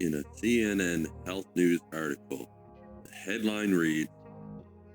in a CNN health news article. The headline reads,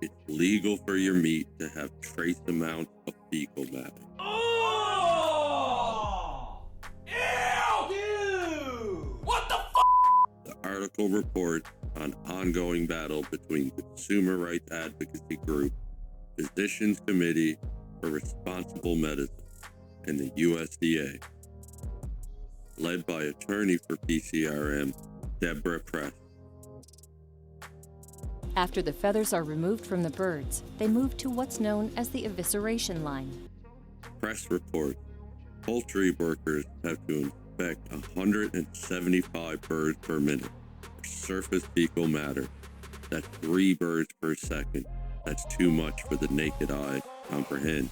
"It's legal for your meat to have trace amounts of fecal matter." Oh! Ew! Dude! What the f***? The article reports on ongoing battle between consumer rights advocacy group, Physicians Committee for Responsible Medicine, and the USDA, led by attorney for PCRM, Deborah Press. After the feathers are removed from the birds, they move to what's known as the evisceration line. Press reports poultry workers have to inspect 175 birds per minute for surface fecal matter. That's 3 birds per second. That's too much for the naked eye to comprehend.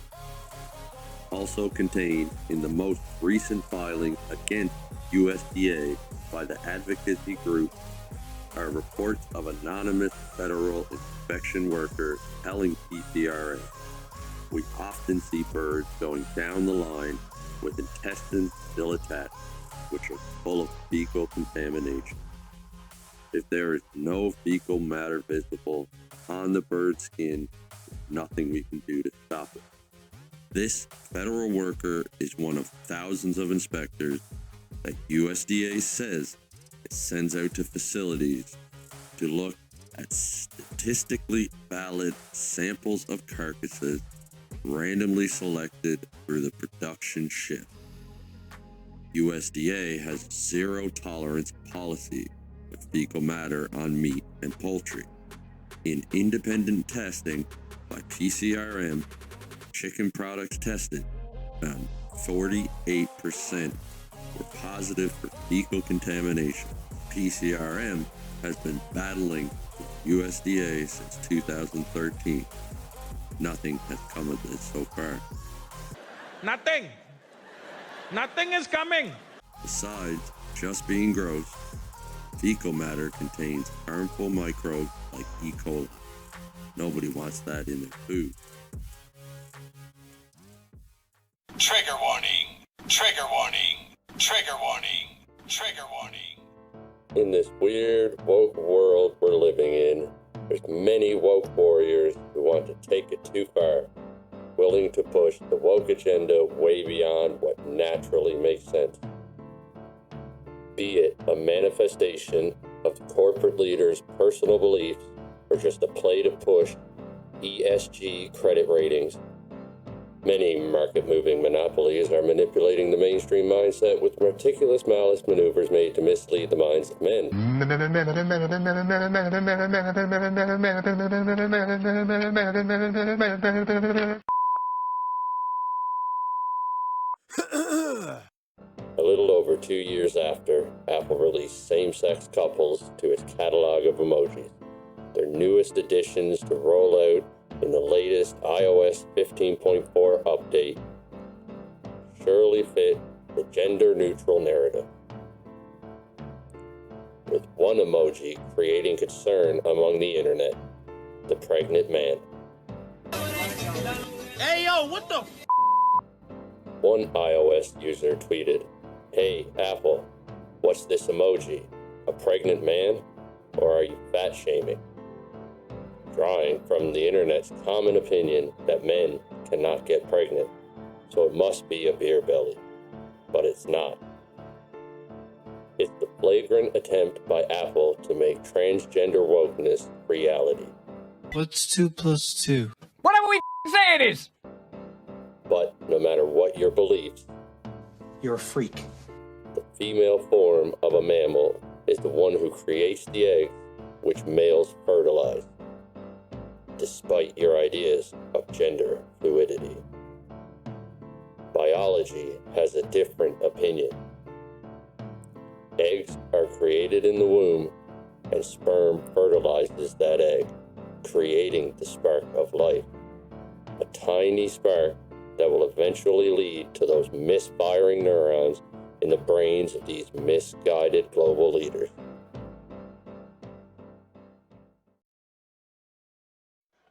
Also contained in the most recent filing against USDA by the advocacy group are reports of anonymous federal inspection workers telling PCRM, "We often see birds going down the line with intestines still attached, which are full of fecal contamination. If there is no fecal matter visible on the bird's skin, there's nothing we can do to stop it." This federal worker is one of thousands of inspectors that USDA says it sends out to facilities to look at statistically valid samples of carcasses randomly selected through the production shift. USDA has zero tolerance policy with fecal matter on meat and poultry. In independent testing by PCRM, chicken products tested found 48% were positive for fecal contamination. PCRM has been battling USDA since 2013. Nothing has come of this so far. Nothing. Nothing is coming. Besides just being gross, fecal matter contains harmful microbes like E. coli. Nobody wants that in their food. Trigger warning. Trigger warning. Trigger warning. Trigger warning. In this weird woke world we're living in, there's many woke warriors who want to take it too far, willing to push the woke agenda way beyond what naturally makes sense. Be it a manifestation of the corporate leaders' personal beliefs or just a play to push ESG credit ratings. Many market-moving monopolies are manipulating the mainstream mindset with meticulous malice maneuvers made to mislead the minds of men. A little over 2 years after Apple released same-sex couples to its catalog of emojis, their newest additions to roll out in the latest iOS 15.4 update surely fit the gender-neutral narrative, with one emoji creating concern among the internet: the pregnant man. Hey, yo, what the f***? One iOS user tweeted, "Hey, Apple, what's this emoji? A pregnant man? Or are you fat shaming?" Drawing from the internet's common opinion that men cannot get pregnant, so it must be a beer belly. But it's not. It's the flagrant attempt by Apple to make transgender wokeness reality. What's 2 plus 2? Whatever we say it is. But no matter what your beliefs, You're a freak. the female form of a mammal is the one who creates the eggs which males fertilize, despite your ideas of gender fluidity. Biology has a different opinion. Eggs are created in the womb, and sperm fertilizes that egg, creating the spark of life. A tiny spark that will eventually lead to those misfiring neurons in the brains of these misguided global leaders.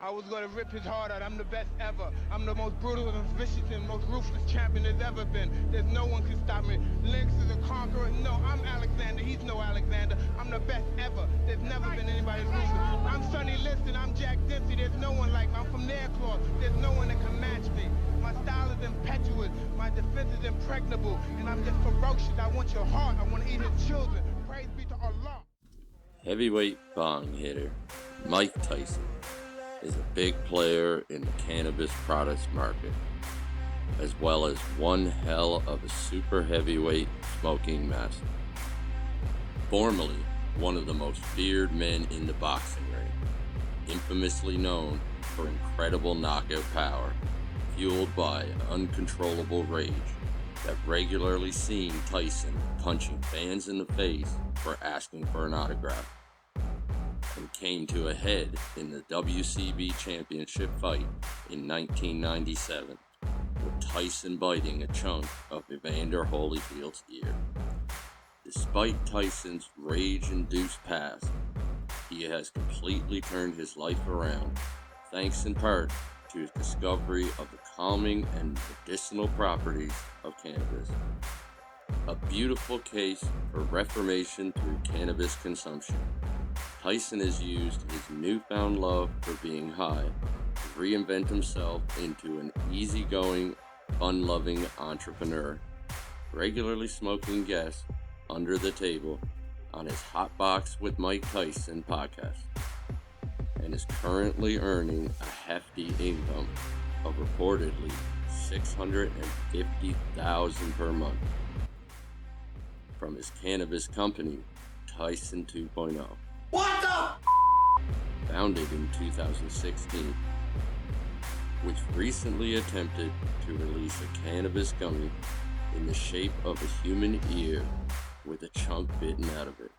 I was gonna rip his heart out. I'm the best ever. I'm the most brutal and vicious and most ruthless champion there's ever been. There's no one can stop me. Lynx is a conqueror. No, I'm Alexander. He's no Alexander. I'm the best ever. There's never been anybody ruthless. I'm Sonny Liston. I'm Jack Dempsey. There's no one like me. I'm from their claws. There's no one that can match me. My style is impetuous. My defense is impregnable. And I'm just ferocious. I want your heart. I want to eat your children. Praise be to Allah. Heavyweight bong hitter Mike Tyson is a big player in the cannabis products market, as well as one hell of a super heavyweight smoking master. Formerly one of the most feared men in the boxing ring, infamously known for incredible knockout power, fueled by an uncontrollable rage that regularly seen Tyson punching fans in the face for asking for an autograph, and came to a head in the WCB championship fight in 1997, with Tyson biting a chunk of Evander Holyfield's ear. Despite Tyson's rage-induced past, he has completely turned his life around, thanks in part to his discovery of the calming and medicinal properties of cannabis. A beautiful case for reformation through cannabis consumption. Tyson has used his newfound love for being high to reinvent himself into an easygoing, fun-loving entrepreneur, regularly smoking guests under the table on his Hotbox with Mike Tyson podcast, and is currently earning a hefty income of reportedly $650,000 per month from his cannabis company, Tyson 2.0. What the? Founded in 2016, which recently attempted to release a cannabis gummy in the shape of a human ear with a chunk bitten out of it.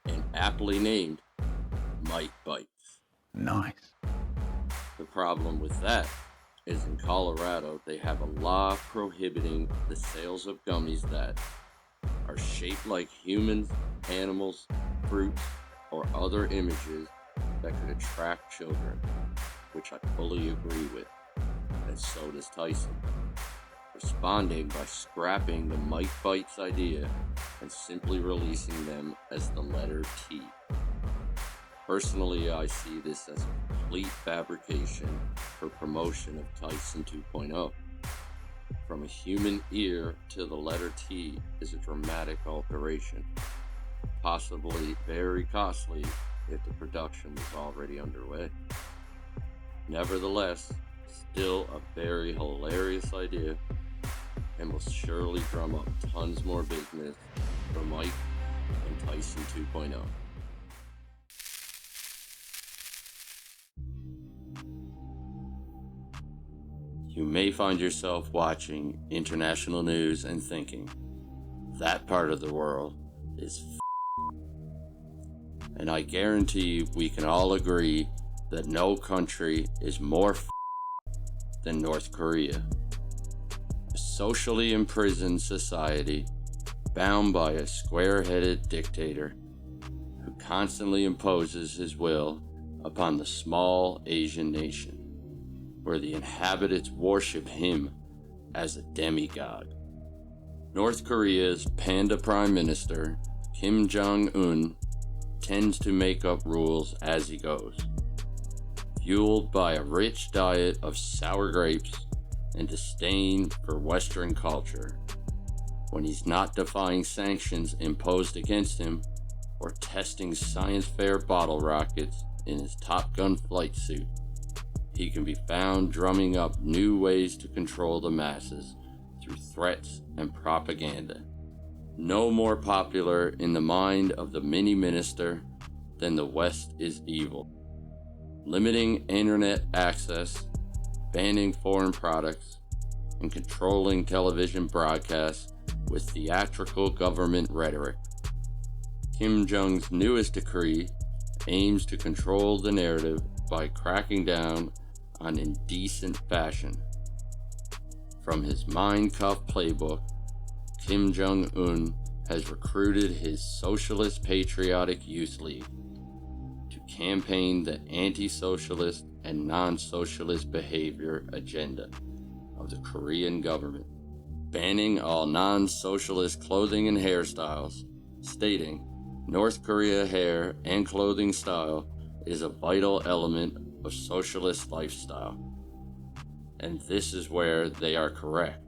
And aptly named Mike Bites. Nice. The problem with that is in Colorado they have a law prohibiting the sales of gummies that are shaped like humans, animals, fruits, or other images that could attract children, which I fully agree with, and so does Tyson, responding by scrapping the Mike Bites idea and simply releasing them as the letter T. Personally, I see this as a complete fabrication for promotion of Tyson 2.0. From a human ear to the letter T is a dramatic alteration, possibly very costly if the production was already underway. Nevertheless, still a very hilarious idea, and will surely drum up tons more business for Mike and Tyson 2.0. You may find yourself watching international news and thinking, that part of the world is and I guarantee we can all agree that no country is more than North Korea. A socially imprisoned society bound by a square-headed dictator who constantly imposes his will upon the small Asian nation, where the inhabitants worship him as a demigod. North Korea's panda prime minister, Jung Un, tends to make up rules as he goes, fueled by a rich diet of sour grapes and disdain for Western culture, when he's not defying sanctions imposed against him or testing science fair bottle rockets in his Top Gun flight suit. He can be found drumming up new ways to control the masses through threats and propaganda. No more popular in the mind of the mini-minister than the West is evil. Limiting internet access, banning foreign products, and controlling television broadcasts with theatrical government rhetoric. Kim Jong's newest decree aims to control the narrative by cracking down on indecent fashion. From his Mein Kampf playbook, Kim Jung Un has recruited his Socialist Patriotic Youth League to campaign the anti-socialist and non-socialist behavior agenda of the Korean government, banning all non-socialist clothing and hairstyles, stating North Korea hair and clothing style is a vital element of socialist lifestyle. And this is where they are correct.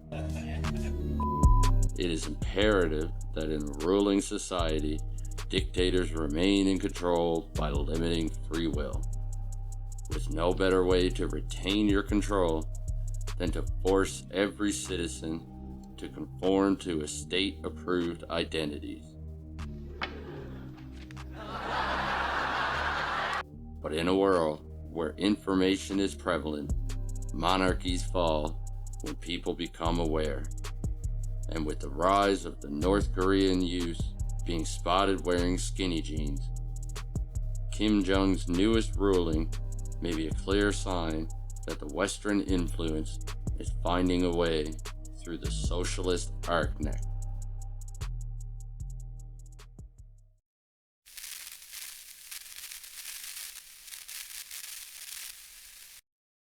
It is imperative that in a ruling society, dictators remain in control by limiting free will, with no better way to retain your control than to force every citizen to conform to a state-approved identities. But in a world where information is prevalent, monarchies fall when people become aware. And with the rise of the North Korean youth being spotted wearing skinny jeans, Kim Jong's newest ruling may be a clear sign that the Western influence is finding a way through the socialist arc neck.